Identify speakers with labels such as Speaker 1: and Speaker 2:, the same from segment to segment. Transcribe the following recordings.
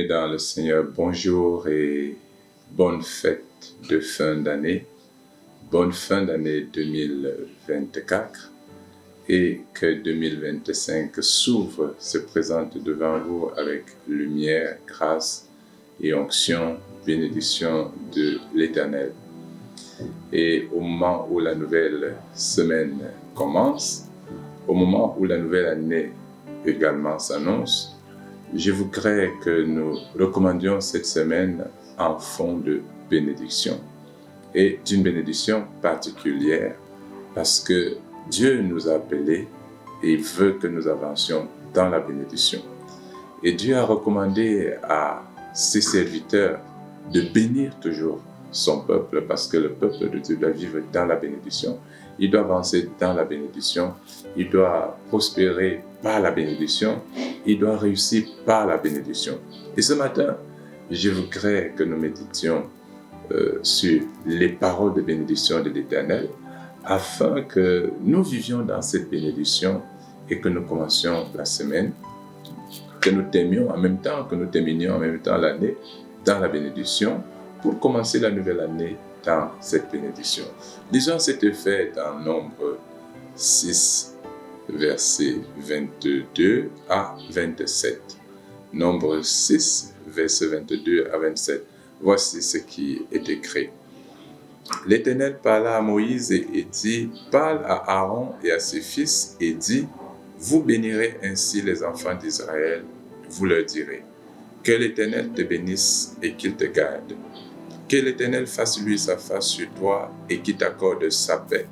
Speaker 1: Bien-aimés dans le Seigneur, bonjour et bonne fête de fin d'année. Bonne fin d'année 2024 et que 2025 s'ouvre, se présente devant vous avec lumière, grâce et onction, bénédiction de l'Éternel. Et au moment où la nouvelle semaine commence, au moment où la nouvelle année également s'annonce, je voudrais que nous recommandions cette semaine en fond de bénédiction. Et d'une bénédiction particulière parce que Dieu nous a appelés et il veut que nous avancions dans la bénédiction. Et Dieu a recommandé à ses serviteurs de bénir toujours son peuple parce que le peuple de Dieu doit vivre dans la bénédiction. Il doit avancer dans la bénédiction. Il doit prospérer par la bénédiction. Il doit réussir par la bénédiction. Et ce matin, je voudrais que nous méditions sur les paroles de bénédiction de l'Éternel afin que nous vivions dans cette bénédiction et que nous commencions la semaine, que nous terminions en même temps l'année dans la bénédiction pour commencer la nouvelle année dans cette bénédiction. Lisons cet effet dans Nombre 6, versets 22 à 27. Nombre 6, versets 22 à 27. Voici ce qui est écrit. L'Éternel parla à Moïse et dit, parle à Aaron et à ses fils et dit, vous bénirez ainsi les enfants d'Israël, vous leur direz, que l'Éternel te bénisse et qu'il te garde. Que l'Éternel fasse luire sa face sur toi et qu'il t'accorde sa paix.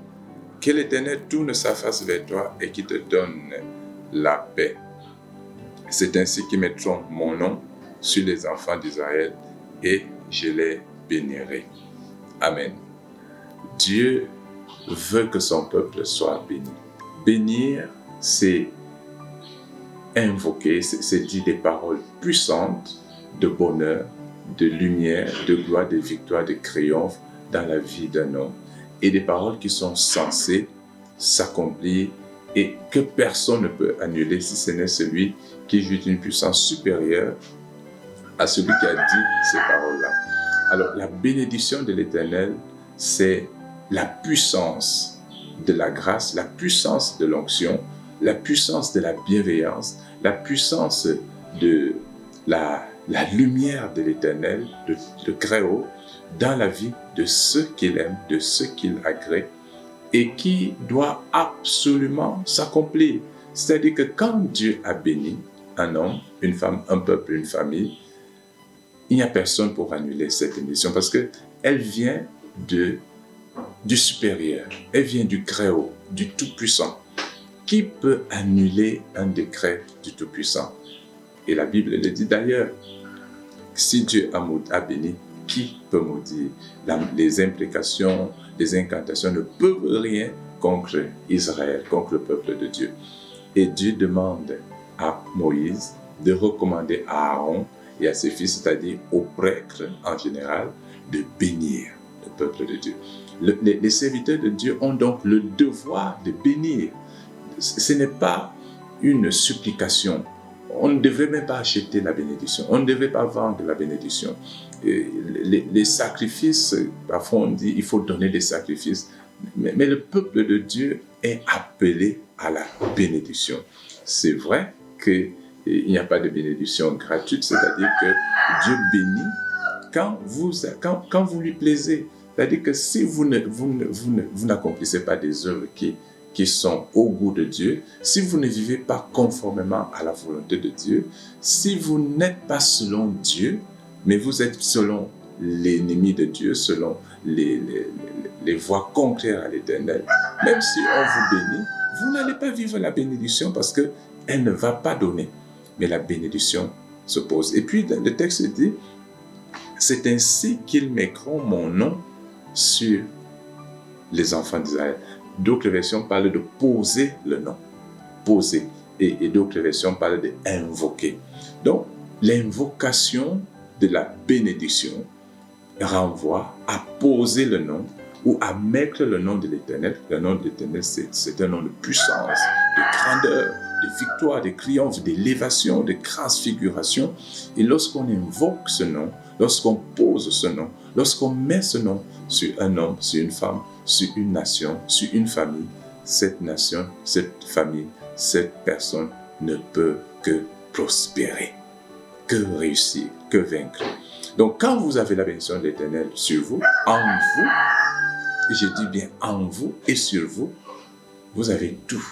Speaker 1: Que l'Éternel tourne sa face vers toi et qu'il te donne la paix. C'est ainsi qu'ils mettront mon nom sur les enfants d'Israël et je les bénirai. Amen. Dieu veut que son peuple soit béni. Bénir, c'est invoquer, c'est dire des paroles puissantes de bonheur, de lumière, de gloire, de victoire, de triomphe dans la vie d'un homme. Et des paroles qui sont censées s'accomplir et que personne ne peut annuler si ce n'est celui qui joue d'une puissance supérieure à celui qui a dit ces paroles-là. Alors, la bénédiction de l'Éternel, c'est la puissance de la grâce, la puissance de l'onction, la puissance de la bienveillance, la puissance de la lumière de l'Éternel, de Très-Haut, dans la vie de ceux qu'il aime, de ceux qu'il agrée, et qui doit absolument s'accomplir. C'est-à-dire que quand Dieu a béni un homme, une femme, un peuple, une famille, il n'y a personne pour annuler cette bénédiction parce qu'elle vient du supérieur, elle vient du Très-Haut, du Tout-Puissant. Qui peut annuler un décret du Tout-Puissant? Et la Bible le dit d'ailleurs, si Dieu a béni, qui peut maudire? Les imprécations, les incantations ne peuvent rien contre Israël, contre le peuple de Dieu. Et Dieu demande à Moïse de recommander à Aaron et à ses fils, c'est-à-dire aux prêtres en général, de bénir le peuple de Dieu. Les serviteurs de Dieu ont donc le devoir de bénir. Ce n'est pas une supplication. On ne devrait même pas acheter la bénédiction. On ne devrait pas vendre la bénédiction. Les sacrifices, parfois on dit il faut donner des sacrifices. Mais le peuple de Dieu est appelé à la bénédiction. C'est vrai qu'il n'y a pas de bénédiction gratuite, c'est-à-dire que Dieu bénit quand vous lui plaisez. C'est-à-dire que si vous n'accomplissez pas des œuvres qui sont au goût de Dieu, si vous ne vivez pas conformément à la volonté de Dieu, si vous n'êtes pas selon Dieu, mais vous êtes selon l'ennemi de Dieu, selon les voies contraires à l'Éternel, même si on vous bénit, vous n'allez pas vivre la bénédiction parce qu'elle ne va pas donner. Mais la bénédiction se pose. Et puis le texte dit, c'est ainsi qu'ils mettront mon nom sur les enfants d'Israël. D'autres versions parlent de poser le nom. Poser. Et d'autres versions parlent d'invoquer. Donc, l'invocation de la bénédiction renvoie à poser le nom ou à mettre le nom de l'Éternel. Le nom de l'Éternel, c'est un nom de puissance, de grandeur, de victoire, de triomphe, d'élévation, de transfiguration. Et lorsqu'on invoque ce nom, lorsqu'on pose ce nom, lorsqu'on met ce nom sur un homme, sur une femme, sur une nation, sur une famille, cette nation, cette famille, cette personne ne peut que prospérer, que réussir, que vaincre. Donc, quand vous avez la bénédiction de l'Éternel sur vous, en vous, je dis bien en vous et sur vous, vous avez tout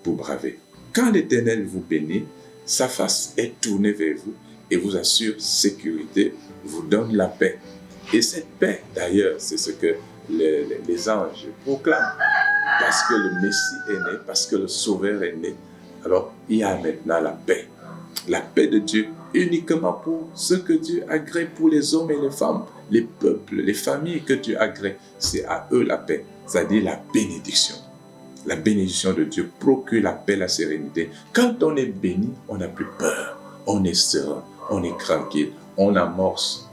Speaker 1: pour braver. Quand l'Éternel vous bénit, sa face est tournée vers vous et vous assure sécurité, vous donne la paix. Et cette paix, d'ailleurs, c'est ce que les anges proclament. Parce que le Messie est né, parce que le Sauveur est né, alors il y a maintenant la paix. La paix de Dieu uniquement pour ce que Dieu agrée pour les hommes et les femmes, les peuples, les familles que Dieu agrée. C'est à eux la paix, c'est-à-dire la bénédiction. La bénédiction de Dieu procure la paix, la sérénité. Quand on est béni, on n'a plus peur, on est serein, on est tranquille, on amorce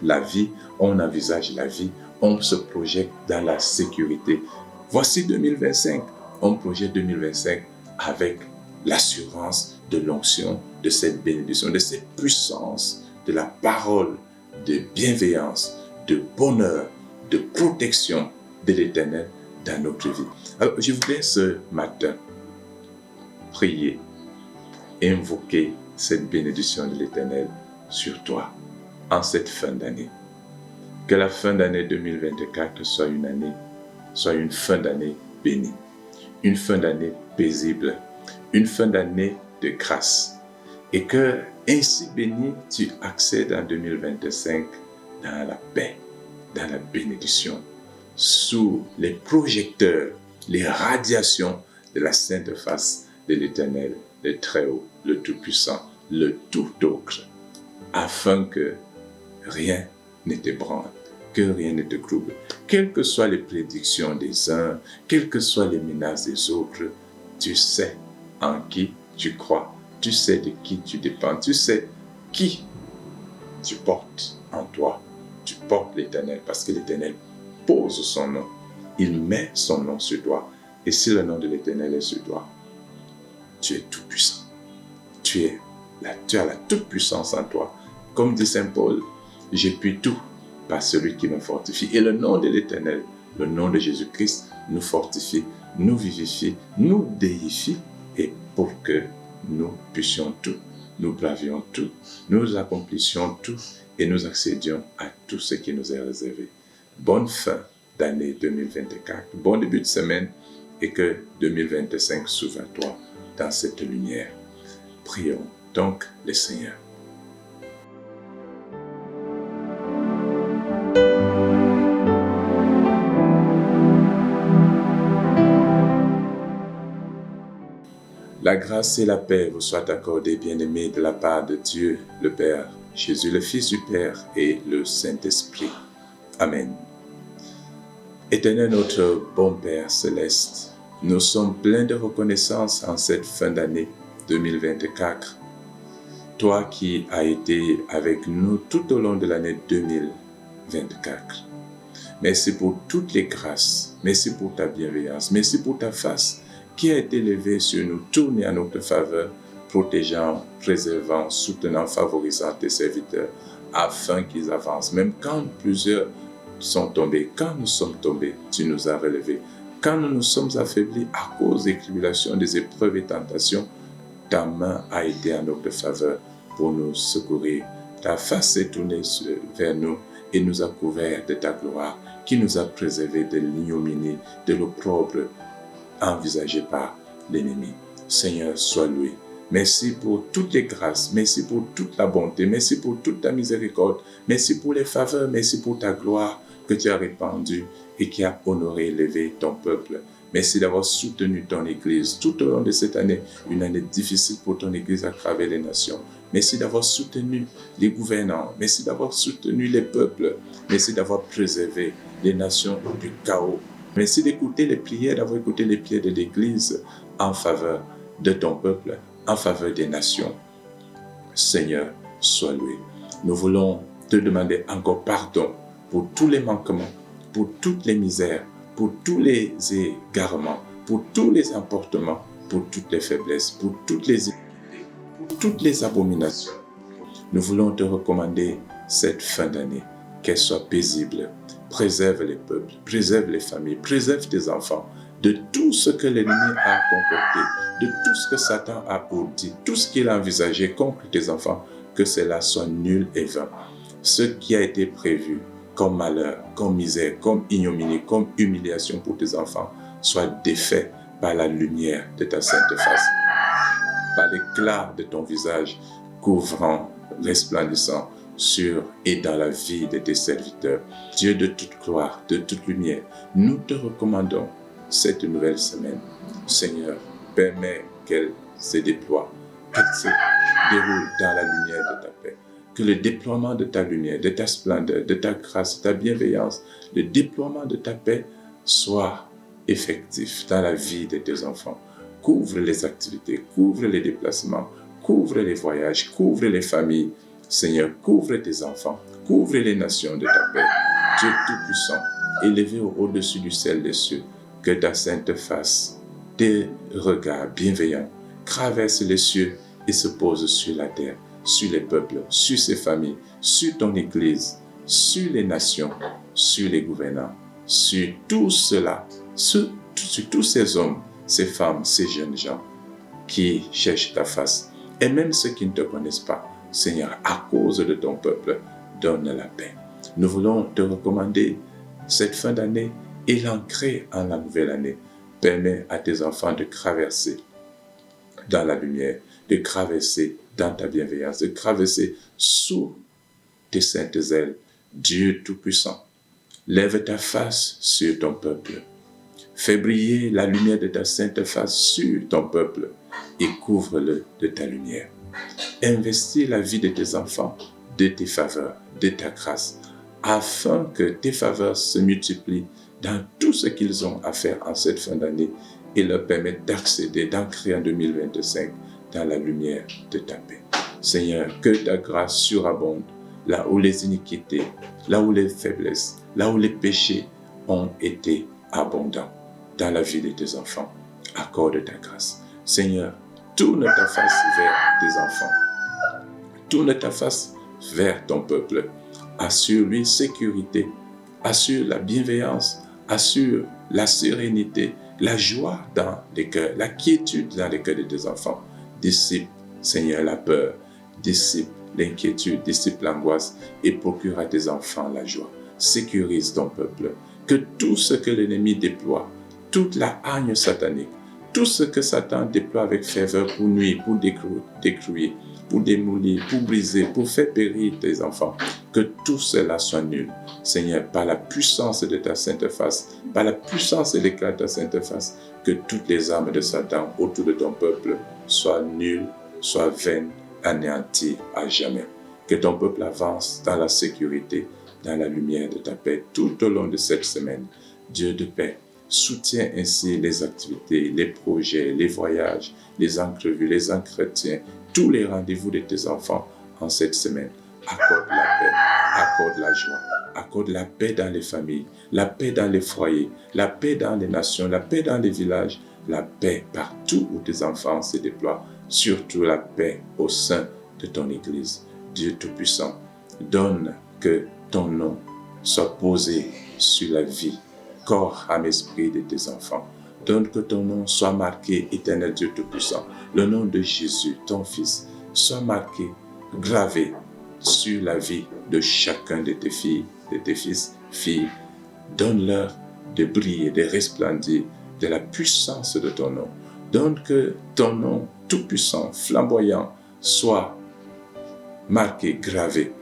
Speaker 1: la vie, on envisage la vie, on se projette dans la sécurité. Voici 2025, on projette 2025 avec l'assurance de l'onction, de cette bénédiction, de cette puissance, de la parole, de bienveillance, de bonheur, de protection de l'Éternel dans notre vie. Alors, je voudrais ce matin prier, invoquer cette bénédiction de l'Éternel sur toi en cette fin d'année. Que la fin d'année 2024 soit une fin d'année bénie, une fin d'année paisible, une fin d'année de grâce. Et que, ainsi béni, tu accèdes en 2025 dans la paix, dans la bénédiction, sous les projecteurs, les radiations de la sainte face de l'Éternel, le Très-Haut, le Tout-Puissant, le Tout-Autre, afin que rien ne t'ébranle, que rien ne te trouble. Quelles que soient les prédictions des uns, quelles que soient les menaces des autres, tu sais en qui tu crois, tu sais de qui tu dépends, tu sais qui tu portes en toi. Tu portes l'Éternel parce que l'Éternel pose son nom. Il met son nom sur toi. Et si le nom de l'Éternel est sur toi, tu es tout puissant. Tu as la toute puissance en toi. Comme dit Saint Paul, j'ai pu tout par celui qui me fortifie. Et le nom de l'Éternel, le nom de Jésus-Christ, nous fortifie, nous vivifie, nous déifie, et pour que nous puissions tout, nous bravions tout, nous accomplissions tout, et nous accédions à tout ce qui nous est réservé. Bonne fin d'année 2024, bon début de semaine, et que 2025 s'ouvre à toi dans cette lumière. Prions donc le Seigneur. La grâce et la paix vous soient accordées, bien-aimés, de la part de Dieu, le Père, Jésus, le Fils du Père et le Saint-Esprit. Amen. Éternel notre bon Père céleste, nous sommes pleins de reconnaissance en cette fin d'année 2024. Toi qui as été avec nous tout au long de l'année 2024. Merci pour toutes les grâces, merci pour ta bienveillance, merci pour ta face qui a été levée sur nous, tournée à notre faveur, protégeant, préservant, soutenant, favorisant tes serviteurs, afin qu'ils avancent. Même quand plusieurs sont tombés, quand nous sommes tombés, tu nous as relevés. Quand nous nous sommes affaiblis à cause des tribulations, des épreuves et tentations, ta main a été en notre faveur pour nous secourir. Ta face s'est tournée vers nous et nous a couverts de ta gloire, qui nous a préservés de l'ignominie, de l'opprobre envisagé par l'ennemi. Seigneur, sois loué. Merci pour toutes les grâces, merci pour toute la bonté, merci pour toute ta miséricorde, merci pour les faveurs, merci pour ta gloire que tu as répandue et qui a honoré et élevé ton peuple. Merci d'avoir soutenu ton Église tout au long de cette année, une année difficile pour ton Église à travers les nations. Merci d'avoir soutenu les gouvernants, merci d'avoir soutenu les peuples, merci d'avoir préservé les nations du chaos. Merci d'écouter les prières, d'avoir écouté les prières de l'Église en faveur de ton peuple, en faveur des nations. Seigneur, sois loué. Nous voulons te demander encore pardon pour tous les manquements, pour toutes les misères, pour tous les égarements, pour tous les emportements pour toutes les faiblesses, pour toutes les iniquités, pour toutes les abominations. Nous voulons te recommander cette fin d'année, qu'elle soit paisible. Préserve les peuples, préserve les familles, préserve tes enfants de tout ce que l'ennemi a concocté, de tout ce que Satan a ourdi, tout ce qu'il a envisagé contre tes enfants, que cela soit nul et vain. Ce qui a été prévu comme malheur, comme misère, comme ignominie, comme humiliation pour tes enfants, soit défait par la lumière de ta sainte face, par l'éclat de ton visage couvrant, resplendissant sur et dans la vie de tes serviteurs. Dieu de toute gloire, de toute lumière, nous te recommandons cette nouvelle semaine. Seigneur, permets qu'elle se déploie, qu'elle se déroule dans la lumière de ta paix. Que le déploiement de ta lumière, de ta splendeur, de ta grâce, de ta bienveillance, le déploiement de ta paix soit effectif dans la vie de tes enfants. Couvre les activités, couvre les déplacements, couvre les voyages, couvre les familles. Seigneur, couvre tes enfants, couvre les nations de ta paix. Dieu Tout-Puissant, élevé au-dessus du ciel des cieux, que ta sainte face, tes regards bienveillants, traversent les cieux et se posent sur la terre, sur les peuples, sur ces familles, sur ton Église, sur les nations, sur les gouvernants, sur tout cela, sur tous ces hommes, ces femmes, ces jeunes gens qui cherchent ta face, et même ceux qui ne te connaissent pas. Seigneur, à cause de ton peuple, donne la paix. Nous voulons te recommander cette fin d'année et l'ancrer en la nouvelle année. Permets à tes enfants de traverser dans la lumière, de traverser dans ta bienveillance, de traverser sous tes saintes ailes. Dieu Tout-Puissant, lève ta face sur ton peuple. Fais briller la lumière de ta sainte face sur ton peuple et couvre-le de ta lumière. Investis la vie de tes enfants, de tes faveurs, de ta grâce, afin que tes faveurs se multiplient dans tout ce qu'ils ont à faire en cette fin d'année et leur permettent d'accéder, d'ancrer en 2025 dans la lumière de ta paix. Seigneur, que ta grâce surabonde là où les iniquités, là où les faiblesses, là où les péchés ont été abondants dans la vie de tes enfants. Accorde ta grâce. Seigneur, tourne ta face vers tes enfants. Tourne ta face vers ton peuple. Assure-lui sécurité. Assure la bienveillance. Assure la sérénité, la joie dans les cœurs, la quiétude dans les cœurs de tes enfants. Dissipe, Seigneur, la peur. Dissipe l'inquiétude, dissipe l'angoisse et procure à tes enfants la joie. Sécurise ton peuple. Que tout ce que l'ennemi déploie, toute la haine satanique, tout ce que Satan déploie avec ferveur pour nuire, pour détruire, pour démolir, pour briser, pour faire périr tes enfants, que tout cela soit nul. Seigneur, par la puissance de ta sainte face, par la puissance et l'éclat de ta sainte face, que toutes les armes de Satan autour de ton peuple soient nulles, soient vaines, anéanties à jamais. Que ton peuple avance dans la sécurité, dans la lumière de ta paix tout au long de cette semaine. Dieu de paix, soutiens ainsi les activités, les projets, les voyages, les entrevues, les entretiens, tous les rendez-vous de tes enfants en cette semaine. Accorde la paix, accorde la joie, accorde la paix dans les familles, la paix dans les foyers, la paix dans les nations, la paix dans les villages, la paix partout où tes enfants se déploient, surtout la paix au sein de ton Église. Dieu Tout-Puissant, donne que ton nom soit posé sur la vie, corps, âme, esprit de tes enfants. Donne que ton nom soit marqué, Éternel Dieu Tout-Puissant. Le nom de Jésus, ton Fils, soit marqué, gravé sur la vie de chacun de tes filles, de tes fils, filles. Donne-leur de briller, de resplendir de la puissance de ton nom. Donne que ton nom tout-puissant, flamboyant, soit marqué, gravé.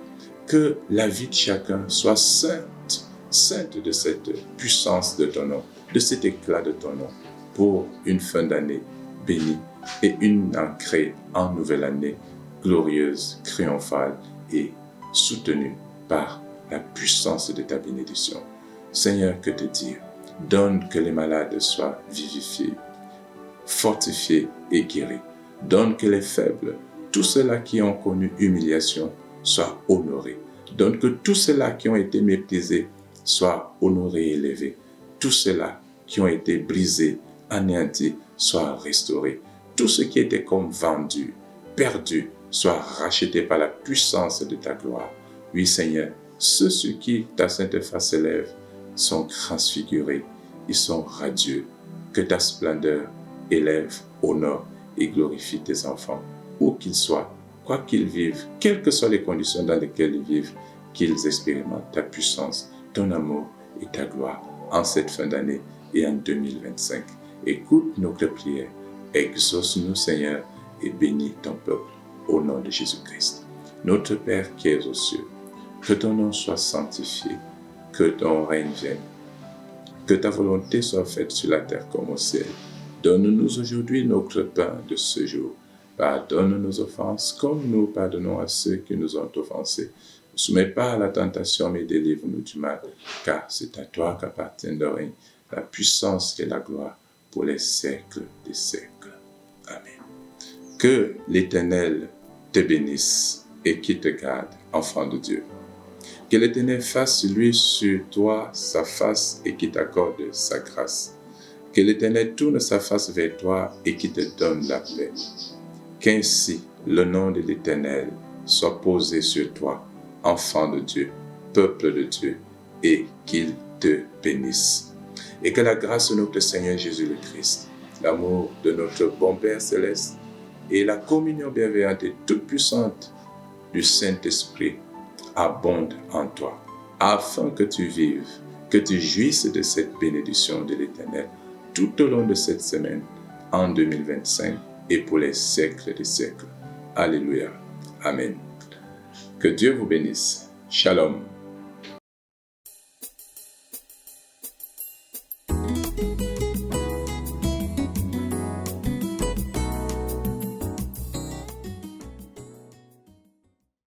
Speaker 1: Que la vie de chacun soit sainte de cette puissance de ton nom, de cet éclat de ton nom, pour une fin d'année bénie et une entrée en nouvelle année glorieuse, triomphale et soutenue par la puissance de ta bénédiction. Seigneur, que te dire? Donne que les malades soient vivifiés, fortifiés et guéris. Donne que les faibles, tous ceux-là qui ont connu humiliation, soient honorés. Donne que tous ceux-là qui ont été méprisés soient honorés et élevés. Tous ceux-là qui ont été brisés, anéantis, soit restauré. Tout ce qui était comme vendu, perdu, soit racheté par la puissance de ta gloire. Oui, Seigneur, ceux sur qui ta sainte face s'élève sont transfigurés, ils sont radieux. Que ta splendeur élève, honore et glorifie tes enfants, où qu'ils soient, quoi qu'ils vivent, quelles que soient les conditions dans lesquelles ils vivent, qu'ils expérimentent ta puissance, ton amour et ta gloire en cette fin d'année et en 2025. Écoute notre prière, exauce-nous, Seigneur, et bénis ton peuple au nom de Jésus-Christ. Notre Père qui es aux cieux, que ton nom soit sanctifié, que ton règne vienne, que ta volonté soit faite sur la terre comme au ciel. Donne-nous aujourd'hui notre pain de ce jour. Pardonne nos offenses comme nous pardonnons à ceux qui nous ont offensés. Ne soumets pas à la tentation, mais délivre-nous du mal, car c'est à toi qu'appartient le règne, la puissance et la gloire pour les siècles des siècles. Amen. Que l'Éternel te bénisse et qu'il te garde, enfant de Dieu. Que l'Éternel fasse lui sur toi sa face et qu'il t'accorde sa grâce. Que l'Éternel tourne sa face vers toi et qu'il te donne la paix. Qu'ainsi le nom de l'Éternel soit posé sur toi, enfant de Dieu, peuple de Dieu, et qu'il te bénisse. Et que la grâce de notre Seigneur Jésus le Christ, l'amour de notre bon Père céleste et la communion bienveillante et toute puissante du Saint-Esprit abondent en toi, afin que tu vives, que tu jouisses de cette bénédiction de l'Éternel tout au long de cette semaine, en 2025 et pour les siècles des siècles. Alléluia. Amen. Que Dieu vous bénisse. Shalom.